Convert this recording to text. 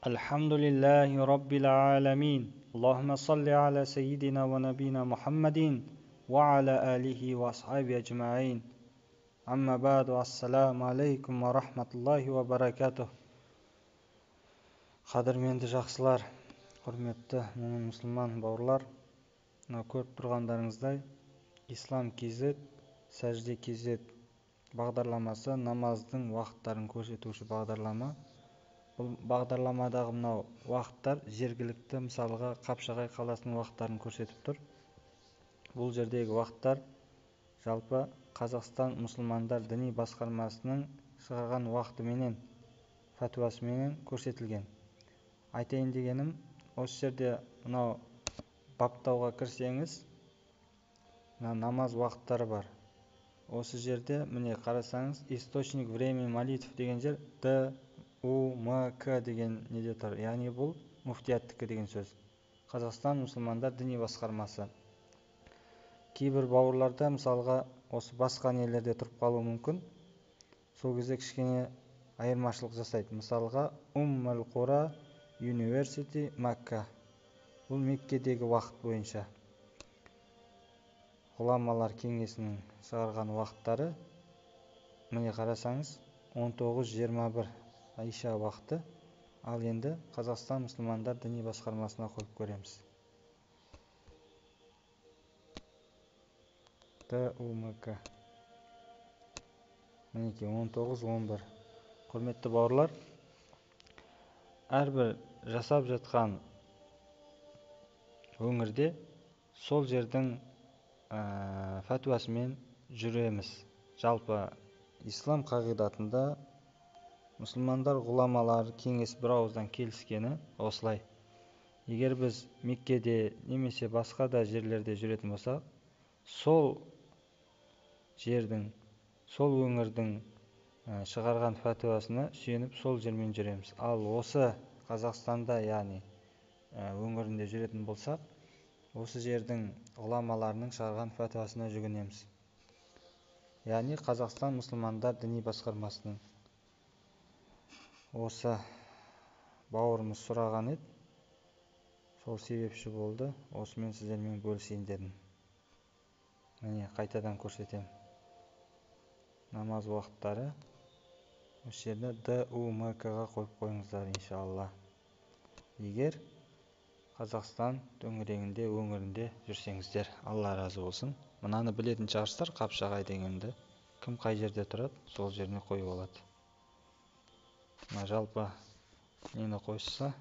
الحمد لله رب العالمين اللهم صل على سيدنا ونبينا محمد وعلى آله وأصحابه أجمعين أما بعد السلام عليكم ورحمة الله وبركاته. Қадірменді жақсылар, құрметті мұсылман бауырлар, көріп тұрғандарыңыздай Ислам KZ, Сәжде KZ бағдарламасы намаздың уақыттарын көрсетуші бағдарлама. Бұл бағдарламадағы мынау уақыттар жергілікті, мысалға Қапшағай қаласының уақыттарын көрсетіп тұр. Бұл жердегі уақыттар жалпы Қазақстан мұсылмандар діни басқармасының шығарған уақытыменен, фәтуасыменен көрсетілген. Айтайын дегенім, осы жерде мынау баптауға кірсеңіз, намаз уақыттары бар. Осы жерде міне қарасаңыз, источник времени молитв деген жер Д, У, М, К деген неде тұр. Яғни бұл муфтияттікі деген сөз. Қазақстан мұсылмандар діни басқармасы. Кейбір бауырларда мысалға осы басқа нелерде тұрып қалуы мүмкін. Сол кезде кішкене айырмашылық жасайды. Мысалға Уммул Қура University Макка. Бұл Меккедегі уақыт бойынша. Ғұламалар кеңесінің шығарған уақыттары, міне қарасаңыз 19:21 Айша уақыты. Ал енді Қазақстан мұсылмандар діни басқармасына қойып көреміз. ТУМК. Мінеке 19:11. Құрметті бауырлар, әрбір жасап жатқан өңірде сол жердің фәтуасымен жүреміз. Жалпы ислам қағидатында мұсылмандар ғұламалар кеңес бір ауыздан келіскені осылай. Егер біз Меккеде немесе басқа да жерлерде жүретін болсақ, сол жердің, сол өңірдің шығарған фәтуасына сүйеніп сол жермен жүреміз. Ал осы Қазақстанда, яғни өңірінде жүретін болсақ, осы жердің ғұламаларының шығарған фәтуасына жүгінеміз. Яғни Қазақстан мұсылмандар діни басқармасының. Осы бауырымыз сұраған еді, сол себепші болды. Осымен сіздермен бөлісейін дедім. Міне қайтадан көрсетем. Намаз уақыттары осы жерде ДУМК-ға қойып қойыңыздар, иншалла. Егер Қазақстан төңірегінде, өңірінде жүрсеңіздер, Алла разы болсын. Мынаны білетін шығарсыздар, Қапшағай дегенді. Кім қай жерде тұрады, сол жеріне қойып алады. Жалпы нені қойса,